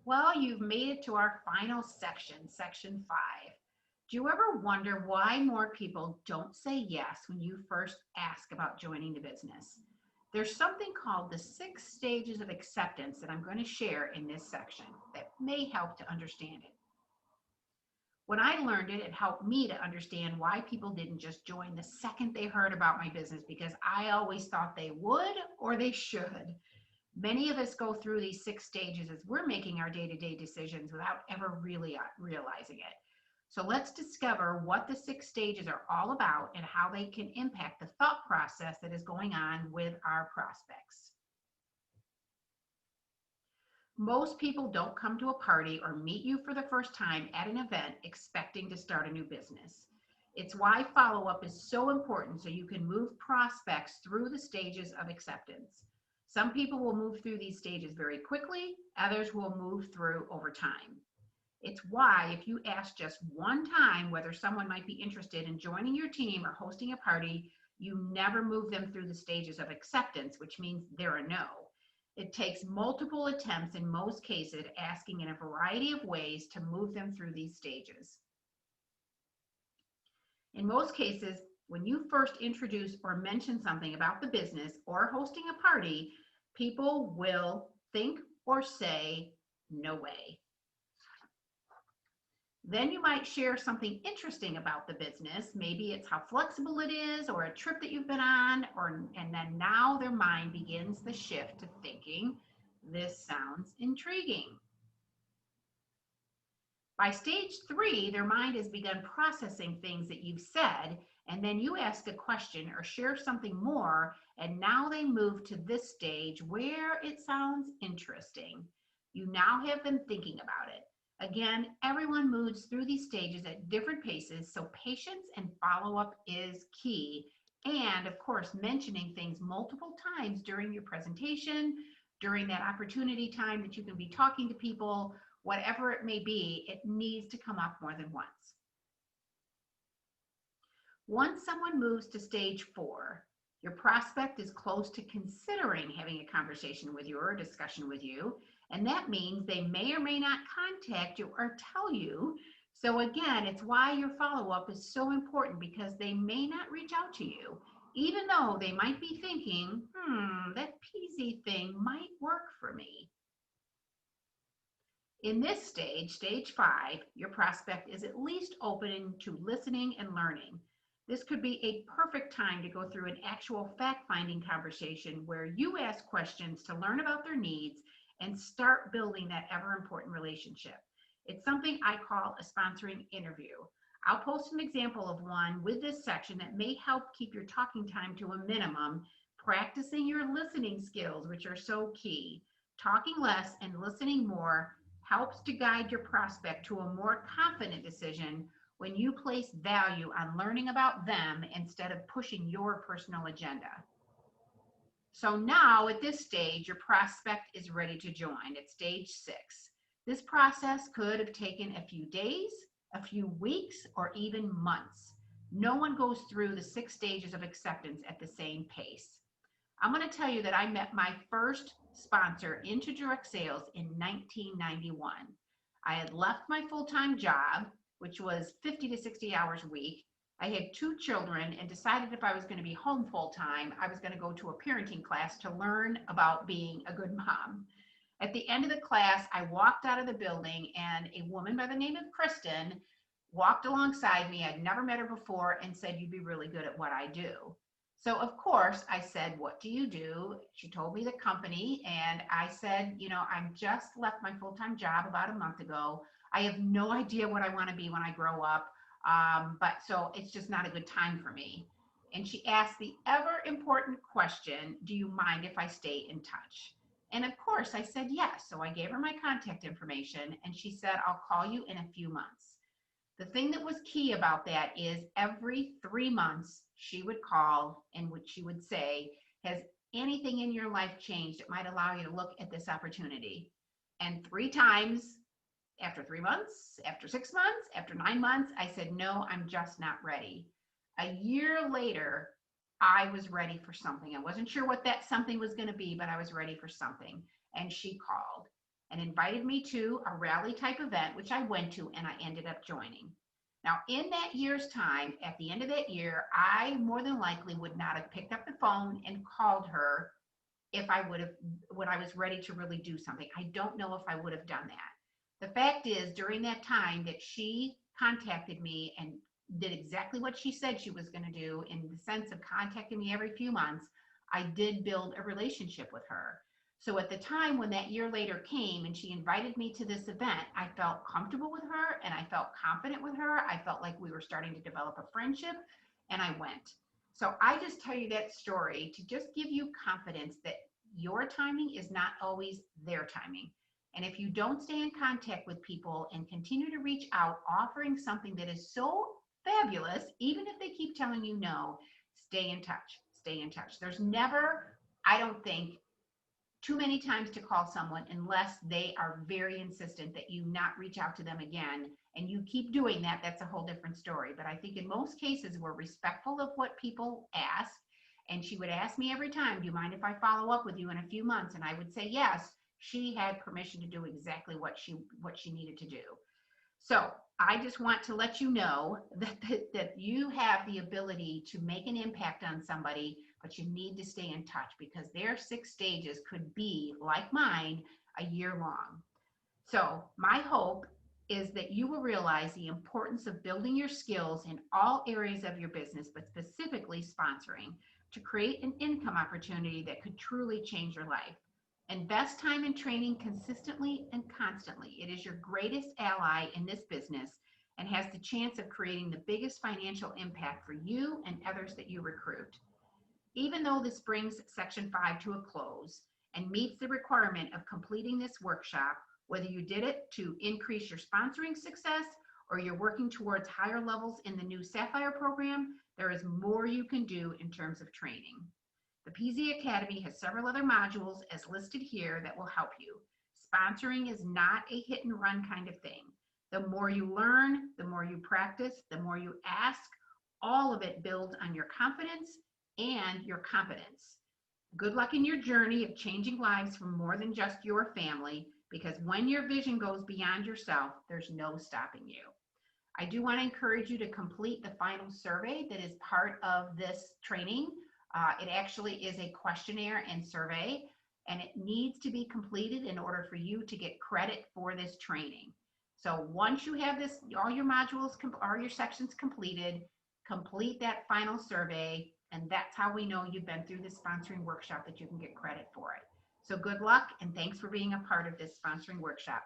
Well, you've made it to our final section, section 5. Do you ever wonder why more people don't say yes when you first ask about joining the business? There's something called the 6 stages of acceptance that I'm going to share in this section that may help to understand it. When I learned it, it helped me to understand why people didn't just join the second they heard about my business because I always thought they would or they should. Many of us go through these 6 stages as we're making our day-to-day decisions without ever really realizing it. So let's discover what the 6 stages are all about and how they can impact the thought process that is going on with our prospects. Most people don't come to a party or meet you for the first time at an event expecting to start a new business. It's why follow-up is so important so you can move prospects through the stages of acceptance. Some people will move through these stages very quickly, others will move through over time. It's why if you ask just one time whether someone might be interested in joining your team or hosting a party, you never move them through the stages of acceptance, which means they're a no. It takes multiple attempts in most cases, asking in a variety of ways to move them through these stages. In most cases, when you first introduce or mention something about the business or hosting a party, people will think or say, no way. Then you might share something interesting about the business. Maybe it's how flexible it is or a trip that you've been on, and then now their mind begins the shift to thinking, this sounds intriguing. By stage 3, their mind has begun processing things that you've said, and then you ask a question or share something more, and now they move to this stage where it sounds interesting. You now have them thinking about it. Again, everyone moves through these stages at different paces, so patience and follow-up is key. And of course, mentioning things multiple times during your presentation, during that opportunity time that you can be talking to people, whatever it may be, it needs to come up more than once. Once someone moves to stage 4, your prospect is close to considering having a conversation with you or a discussion with you, and that means they may or may not contact you or tell you. So again, it's why your follow-up is so important, because they may not reach out to you, even though they might be thinking, that PZ thing might work for me. In this stage, stage 5, your prospect is at least open to listening and learning. This could be a perfect time to go through an actual fact-finding conversation where you ask questions to learn about their needs and start building that ever-important relationship. It's something I call a sponsoring interview. I'll post an example of one with this section that may help keep your talking time to a minimum, practicing your listening skills, which are so key. Talking less and listening more helps to guide your prospect to a more confident decision when you place value on learning about them instead of pushing your personal agenda. So now at this stage, your prospect is ready to join at stage 6. This process could have taken a few days, a few weeks, or even months. No one goes through the 6 stages of acceptance at the same pace. I'm going to tell you that I met my first sponsor into direct sales in 1991. I had left my full-time job, which was 50 to 60 hours a week. I had 2 children and decided if I was going to be home full-time, I was going to go to a parenting class to learn about being a good mom. At the end of the class, I walked out of the building and a woman by the name of Kristen walked alongside me. I'd never met her before and said, "You'd be really good at what I do." So of course I said, "What do you do?" She told me the company, and I said, "I've just left my full-time job about a month ago. I have no idea what I want to be when I grow up, but so it's just not a good time for me." And she asked the ever important question, "Do you mind if I stay in touch?" And of course I said yes. So I gave her my contact information, and she said, "I'll call you in a few months." The thing that was key about that is every 3 months she would call and she would say, "Has anything in your life changed that might allow you to look at this opportunity?" And 3 times, after 3 months, after 6 months, after 9 months, I said, "No, I'm just not ready." A year later, I was ready for something. I wasn't sure what that something was going to be, but I was ready for something. And she called. and invited me to a rally type event, which I went to and I ended up joining. Now, in that year's time, at the end of that year, I more than likely would not have picked up the phone and called her if I would have, when I was ready to really do something. I don't know if I would have done that. The fact is, during that time that she contacted me and did exactly what she said she was going to do, in the sense of contacting me every few months, I did build a relationship with her. So at the time when that year later came and she invited me to this event, I felt comfortable with her and I felt confident with her. I felt like we were starting to develop a friendship, and I went. So I just tell you that story to just give you confidence that your timing is not always their timing. And if you don't stay in contact with people and continue to reach out, offering something that is so fabulous, even if they keep telling you no, stay in touch. Stay in touch. There's never, I don't think, too many times to call someone unless they are very insistent that you not reach out to them again, and you keep doing that. That's a whole different story. But I think in most cases we're respectful of what people ask, and she would ask me every time, do you mind if I follow up with you in a few months? And I would say yes. She had permission to do exactly what she needed to do. So I just want to let you know that you have the ability to make an impact on somebody, but you need to stay in touch because their 6 stages could be, like mine, a year long. So my hope is that you will realize the importance of building your skills in all areas of your business, but specifically sponsoring, to create an income opportunity that could truly change your life. Invest time in training consistently and constantly. It is your greatest ally in this business and has the chance of creating the biggest financial impact for you and others that you recruit. Even though this brings Section 5 to a close and meets the requirement of completing this workshop, whether you did it to increase your sponsoring success or you're working towards higher levels in the new Sapphire program, there is more you can do in terms of training. The PZ Academy has several other modules as listed here that will help you. Sponsoring is not a hit and run kind of thing. The more you learn, the more you practice, the more you ask, all of it builds on your confidence and your competence. Good luck in your journey of changing lives for more than just your family, because when your vision goes beyond yourself, there's no stopping you. I do want to encourage you to complete the final survey that is part of this training. It actually is a questionnaire and survey, and it needs to be completed in order for you to get credit for this training. So once you have this, all your modules, all your sections completed, complete that final survey, and that's how we know you've been through this sponsoring workshop, that you can get credit for it. So good luck, and thanks for being a part of this sponsoring workshop.